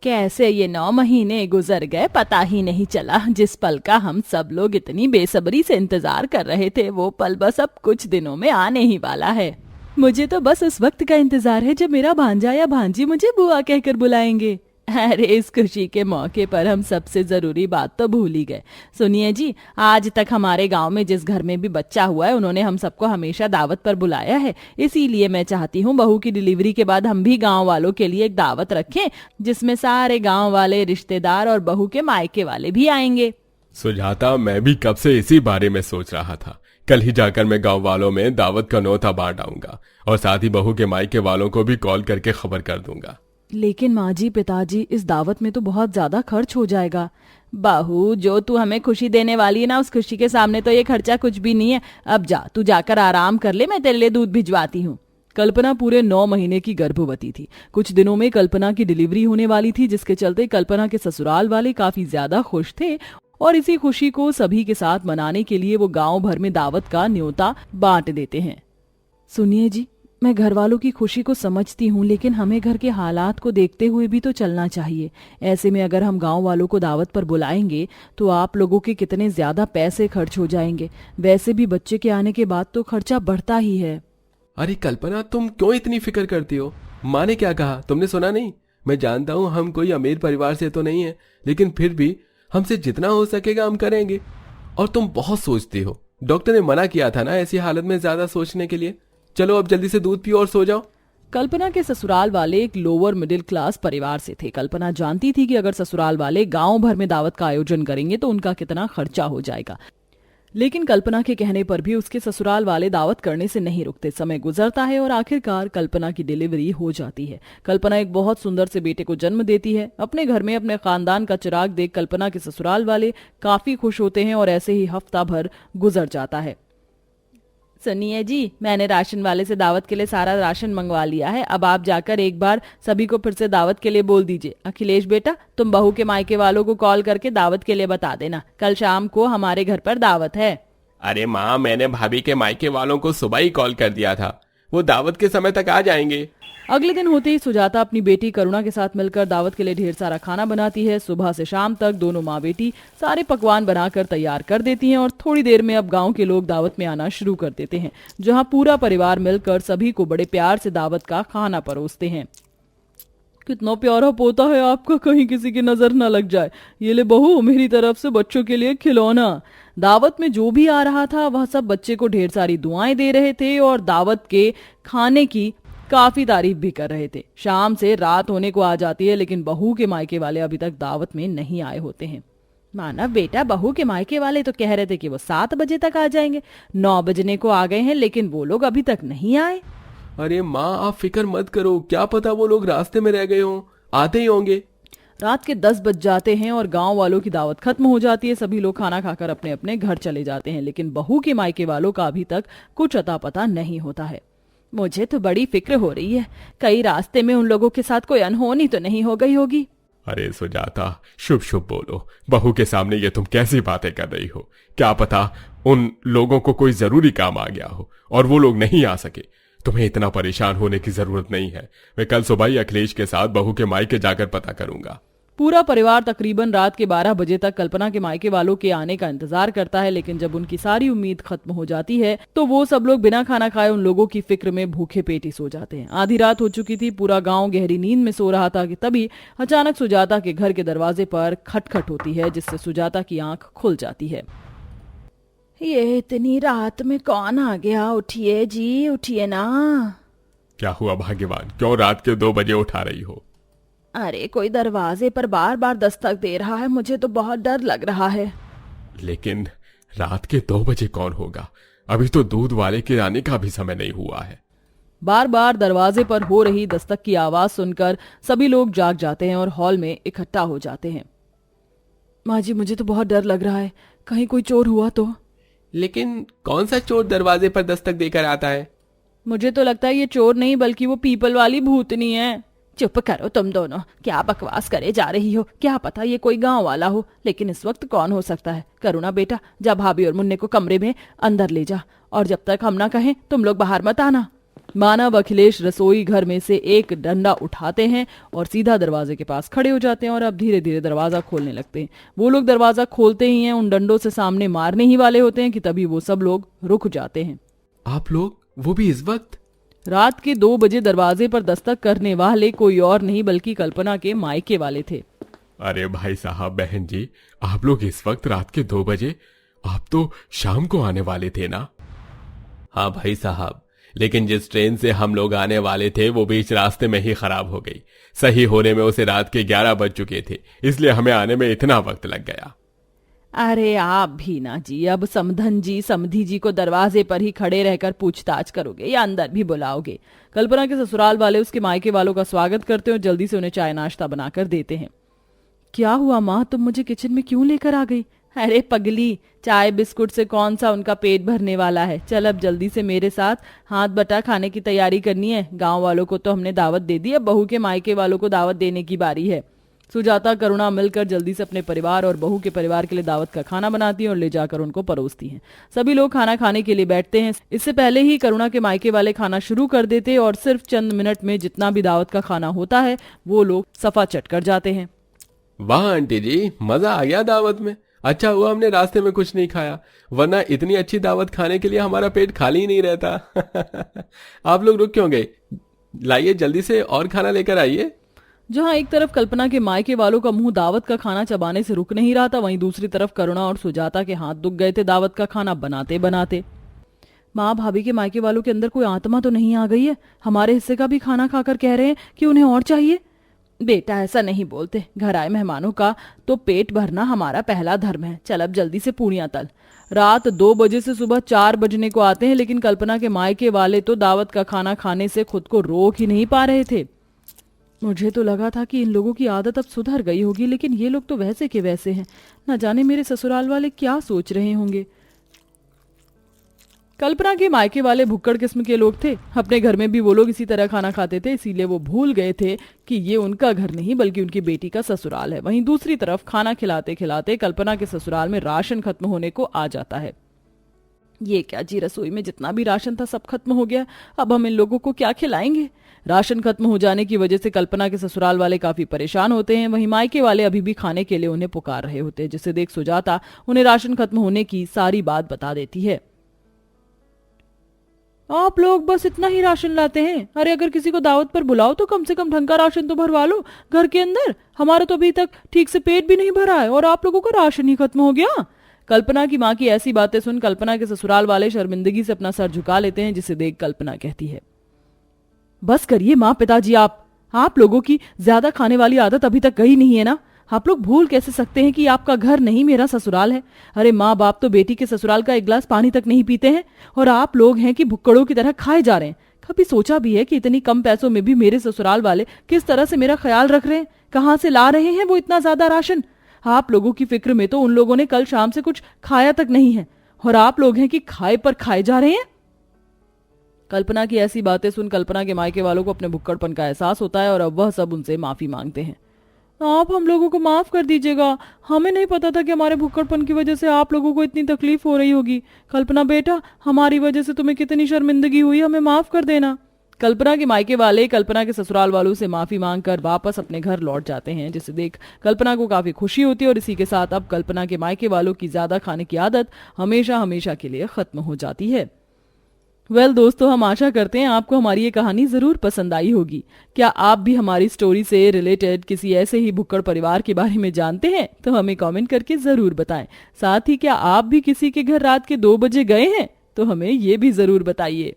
कैसे ये 9 महीने गुजर गए पता ही नहीं चला। जिस पल का हम सब लोग इतनी बेसब्री से इंतजार कर रहे थे वो पल बस अब कुछ दिनों में आने ही वाला है। मुझे तो बस उस वक्त का इंतजार है जब मेरा भांजा या भांजी मुझे बुआ कहकर बुलाएंगे। अरे इस खुशी के मौके पर हम सबसे जरूरी बात तो भूल ही गए। सुनिए जी, आज तक हमारे गांव में जिस घर में भी बच्चा हुआ है उन्होंने हम सबको हमेशा दावत पर बुलाया है। इसीलिए मैं चाहती हूँ बहू की डिलीवरी के बाद हम भी गांव वालों के लिए एक दावत रखें जिसमें सारे गांव वाले, रिश्तेदार और बहू के मायके वाले भी आएंगे। सुजाता, मैं भी कब से इसी बारे में सोच रहा था। कल ही जाकर मैं गांव वालों में दावत का न्योता बांट आऊंगा और साथ ही बहू के मायके वालों को भी कॉल करके खबर कर दूंगा। लेकिन माँ जी, पिताजी, इस दावत में तो बहुत ज्यादा खर्च हो जाएगा। बहू, जो तू हमें खुशी देने वाली है ना, उस खुशी के सामने तो ये खर्चा कुछ भी नहीं है। अब जा, तू जाकर आराम कर ले, मैं तेरे लिए दूध भिजवाती हूँ। कल्पना पूरे 9 महीने की गर्भवती थी। कुछ दिनों में कल्पना की डिलीवरी होने वाली थी, जिसके चलते कल्पना के ससुराल वाले काफी ज्यादा खुश थे और इसी खुशी को सभी के साथ मनाने के लिए वो गांव भर में दावत का न्योता बांट देते हैं। सुनिए जी, मैं घर वालों की खुशी को समझती हूँ, लेकिन हमें घर के हालात को देखते हुए भी तो चलना चाहिए। ऐसे में अगर हम गांव वालों को दावत पर बुलाएंगे तो आप लोगों के कितने ज्यादा पैसे खर्च हो जाएंगे। वैसे भी बच्चे के आने के बाद तो खर्चा बढ़ता ही है। अरे कल्पना, तुम क्यों इतनी फिक्र करती हो? माँ ने क्या कहा, तुमने सुना नहीं? मैं जानता हूँ हम कोई अमीर परिवार से तो नहीं है, लेकिन फिर भी हमसे जितना हो सकेगा हम करेंगे। और तुम बहुत सोचती हो। डॉक्टर ने मना किया था ना ऐसी हालत में ज्यादा सोचने के लिए। चलो अब जल्दी से दूध पियो और सो जाओ। कल्पना के ससुराल वाले एक लोअर मिडिल क्लास परिवार से थे। कल्पना जानती थी कि अगर ससुराल वाले गांव भर में दावत का आयोजन करेंगे तो उनका कितना खर्चा हो जाएगा। लेकिन कल्पना के कहने पर भी उसके ससुराल वाले दावत करने से नहीं रुकते। समय गुजरता है और आखिरकार कल्पना की डिलीवरी हो जाती है। कल्पना एक बहुत सुंदर से बेटे को जन्म देती है। अपने घर में अपने खानदान का चिराग देख कल्पना के ससुराल वाले काफी खुश होते हैं और ऐसे ही हफ्ता भर गुजर जाता है। सुनिए जी, मैंने राशन वाले से दावत के लिए सारा राशन मंगवा लिया है। अब आप जाकर एक बार सभी को फिर से दावत के लिए बोल दीजिए। अखिलेश बेटा, तुम बहू के मायके वालों को कॉल करके दावत के लिए बता देना। कल शाम को हमारे घर पर दावत है। अरे माँ, मैंने भाभी के मायके वालों को सुबह ही कॉल कर दिया था, वो दावत के समय तक आ जाएंगे। अगले दिन होते ही सुजाता अपनी बेटी करुणा के साथ मिलकर दावत के लिए ढेर सारा खाना बनाती है। सुबह से शाम तक दोनों माँ बेटी सारे पकवान बनाकर तैयार कर देती हैं और थोड़ी देर में अब गांव के लोग दावत में आना शुरू कर देते हैं, जहां पूरा परिवार मिलकर सभी को बड़े प्यार से दावत का खाना परोसते हैं। कितना प्यारा पोता है आपका, कहीं किसी की नजर न लग जाए। ये ले बहू, मेरी तरफ से बच्चों के लिए खिलौना। दावत में जो भी आ रहा था वह सब बच्चे को ढेर सारी दुआएं दे रहे थे और दावत के खाने की काफी तारीफ भी कर रहे थे। शाम से रात होने को आ जाती है, लेकिन बहू के मायके वाले अभी तक दावत में नहीं आए होते हैं। मानव बेटा, बहू के मायके वाले तो कह रहे थे कि वो 7 बजे तक आ जाएंगे। 9 बजने को आ गए हैं, लेकिन वो लोग अभी तक नहीं आए। अरे माँ, आप फिक्र मत करो, क्या पता वो लोग रास्ते में रह गए हों, आते ही होंगे। रात के 10 बज जाते हैं और गांव वालों की दावत खत्म हो जाती है। सभी लोग खाना खाकर अपने अपने घर चले जाते हैं, लेकिन बहू के मायके वालों का अभी तक कुछ अता पता नहीं होता है। मुझे तो बड़ी फिक्र हो रही है, कई रास्ते में उन लोगों के साथ कोई अनहोनी तो नहीं हो गई होगी। अरे सुजाता, शुभ शुभ बोलो। बहू के सामने ये तुम कैसी बातें कर रही हो? क्या पता उन लोगों को कोई जरूरी काम आ गया हो और वो लोग नहीं आ सके। तुम्हें इतना परेशान होने की जरूरत नहीं है। मैं कल सुबह ही अखिलेश के साथ बहू के मायके जाकर पता करूंगा। पूरा परिवार तकरीबन रात के 12 बजे तक कल्पना के मायके वालों के आने का इंतजार करता है, लेकिन जब उनकी सारी उम्मीद खत्म हो जाती है तो वो सब लोग बिना खाना खाए उन लोगों की फिक्र में भूखे पेट ही सो जाते हैं। आधी रात हो चुकी थी, पूरा गांव गहरी नींद में सो रहा था कि तभी अचानक सुजाता के घर के दरवाजे पर खटखट होती है, जिससे सुजाता की आंख खुल जाती है। ये इतनी रात में कौन आ गया? उठिए जी, उठिए ना। क्या हुआ भाग्यवान, क्यों रात के 2 बजे उठा रही हो? अरे कोई दरवाजे पर बार बार दस्तक दे रहा है, मुझे तो बहुत डर लग रहा है। लेकिन रात के 2 बजे कौन होगा? अभी तो दूध वाले के आने का भी समय नहीं हुआ है। बार बार दरवाजे पर हो रही दस्तक की आवाज सुनकर सभी लोग जाग जाते हैं और हॉल में इकट्ठा हो जाते हैं। माँ जी, मुझे तो बहुत डर लग रहा है, कहीं कोई चोर हुआ तो। लेकिन कौन सा चोर दरवाजे पर दस्तक देकर आता है? मुझे तो लगता है ये चोर नहीं बल्कि वो पीपल वाली भूतनी है। चुप करो तुम दोनों, क्या बकवास करे जा रही हो? क्या पता ये कोई गांव वाला हो, लेकिन इस वक्त कौन हो सकता है? करुणा बेटा, जा भाभी और मुन्ने को कमरे में अंदर ले जा, और जब तक हम ना कहें तुम लोग बाहर मत आना। मानव अखिलेश रसोई घर में से एक डंडा उठाते हैं और सीधा दरवाजे के पास खड़े हो जाते हैं और अब धीरे धीरे दरवाजा खोलने लगते हैं। वो लोग दरवाजा खोलते ही हैं, उन डंडों से सामने मारने ही वाले होते हैं कि तभी वो सब लोग रुक जाते हैं। आप लोग, वो भी इस वक्त? रात के 2 बजे दरवाजे पर दस्तक करने वाले कोई और नहीं बल्कि कल्पना के मायके वाले थे। अरे भाई साहब, बहन जी, आप लोग इस वक्त रात के 2 बजे? आप तो शाम को आने वाले थे ना? हाँ भाई साहब, लेकिन जिस ट्रेन से हम लोग आने वाले थे वो बीच रास्ते में ही खराब हो गई। सही होने में उसे रात के 11 बज चुके थे, इसलिए हमें आने में इतना वक्त लग गया। अरे आप भी ना जी, अब समधन जी समधी जी को दरवाजे पर ही खड़े रहकर पूछताछ करोगे या अंदर भी बुलाओगे? कल्पना के ससुराल वाले उसके मायके वालों का स्वागत करते हैं और जल्दी से उन्हें चाय नाश्ता बनाकर देते हैं। क्या हुआ माँ, तुम मुझे किचन में क्यों लेकर आ गई? अरे पगली, चाय बिस्कुट से कौन सा उनका पेट भरने वाला है। चल अब जल्दी से मेरे साथ हाथ बटा खाने की तैयारी करनी है। गांव वालों को तो हमने दावत दे दी, अब बहू के मायके वालों को दावत देने की बारी है। सुजाता करुणा मिलकर जल्दी से अपने परिवार और बहू के परिवार के लिए दावत का खाना बनाती हैं और ले जाकर उनको परोसती हैं। सभी लोग खाना खाने के लिए बैठते हैं। इससे पहले ही करुणा के मायके वाले खाना शुरू कर देते और सिर्फ चंद मिनट में जितना भी दावत का खाना होता है वो लोग सफा चट कर जाते हैं। वाह आंटी जी, मजा आ गया दावत में। अच्छा हुआ हमने रास्ते में कुछ नहीं खाया, वरना इतनी अच्छी दावत खाने के लिए हमारा पेट खाली ही नहीं रहता। आप लोग रुक क्यों गए? लाइए जल्दी से और खाना लेकर आइए। जहां एक तरफ कल्पना के मायके वालों का मुंह दावत का खाना चबाने से रुक नहीं रहा था, वहीं दूसरी तरफ करुणा और सुजाता के हाथ दुख गए थे दावत का खाना बनाते बनाते। माँ, भाभी के मायके वालों के अंदर कोई आत्मा तो नहीं आ गई है? हमारे हिस्से का भी खाना खाकर कह रहे हैं कि उन्हें और चाहिए। बेटा ऐसा नहीं बोलते, घर आए मेहमानों का तो पेट भरना हमारा पहला धर्म है। चल अब जल्दी से पूड़ियां तल। रात 2 बजे से सुबह 4 बजने को आते हैं, लेकिन कल्पना के मायके वाले तो दावत का खाना खाने से खुद को रोक ही नहीं पा रहे थे। मुझे तो लगा था कि इन लोगों की आदत अब सुधर गई होगी, लेकिन ये लोग तो वैसे के वैसे हैं। न जाने मेरे ससुराल वाले क्या सोच रहे होंगे। कल्पना के मायके वाले भुक्कड़ किस्म के लोग थे। अपने घर में भी वो लोग इसी तरह खाना खाते थे, इसीलिए वो भूल गए थे कि ये उनका घर नहीं बल्कि उनकी बेटी का ससुराल है। वहीं दूसरी तरफ खाना खिलाते खिलाते कल्पना के ससुराल में राशन खत्म होने को आ जाता है। ये क्या जी, रसोई में जितना भी राशन था सब खत्म हो गया। अब हम इन लोगों को क्या खिलाएंगे? राशन खत्म हो जाने की वजह से कल्पना के ससुराल वाले काफी परेशान होते हैं। वहीं मायके वाले अभी भी खाने के लिए उन्हें पुकार रहे होते हैं, जिसे देख सुजाता उन्हें राशन खत्म होने की सारी बात बता देती है। आप लोग बस इतना ही राशन लाते हैं? अरे अगर किसी को दावत पर बुलाओ तो कम से कम ढंग का राशन तो भरवा लो घर के अंदर। हमारा तो अभी तक ठीक से पेट भी नहीं भरा है और आप लोगों का राशन ही खत्म हो गया। कल्पना की माँ की ऐसी बातें सुन कल्पना के ससुराल वाले शर्मिंदगी से अपना सर झुका लेते हैं, जिसे देख कल्पना कहती है, बस करिए माँ पिताजी, आप लोगों की ज्यादा खाने वाली आदत अभी तक गई नहीं है ना? आप लोग भूल कैसे सकते हैं कि आपका घर नहीं मेरा ससुराल है? अरे माँ बाप तो बेटी के ससुराल का एक गिलास पानी तक नहीं पीते हैं और आप लोग हैं कि भुक्कड़ों की तरह खाए जा रहे हैं। कभी सोचा भी है कि इतनी कम पैसों में भी मेरे ससुराल वाले किस तरह से मेरा ख्याल रख रहे हैं? कहाँ से ला रहे हैं वो इतना ज्यादा राशन? आप लोगों की फिक्र में तो उन लोगों ने कल शाम से कुछ खाया तक नहीं है और आप लोग हैं कि खाए पर खाए जा रहे हैं। कल्पना की ऐसी बातें सुन कल्पना के मायके वालों को अपने भुक्कड़पन का एहसास होता है और अब वह सब उनसे माफी मांगते हैं। आप हम लोगों को माफ कर दीजिएगा, हमें नहीं पता था कि हमारे भुक्कड़पन की वजह से आप लोगों को इतनी तकलीफ हो रही होगी। कल्पना बेटा, हमारी वजह से तुम्हें कितनी शर्मिंदगी हुई, हमें माफ कर देना। कल्पना के मायके वाले कल्पना के ससुराल वालों से माफी मांगकर वापस अपने घर लौट जाते हैं, जिसे देख कल्पना को काफी खुशी होती है और इसी के साथ अब कल्पना के मायके वालों की ज्यादा खाने की आदत हमेशा हमेशा के लिए खत्म हो जाती है। दोस्तों, हम आशा करते हैं आपको हमारी ये कहानी जरूर पसंद आई होगी। क्या आप भी हमारी स्टोरी से रिलेटेड किसी ऐसे ही भुक्कड़ परिवार के बारे में जानते हैं? तो हमें कमेंट करके जरूर बताएं। साथ ही क्या आप भी किसी के घर रात के 2 बजे गए हैं? तो हमें ये भी जरूर बताइए।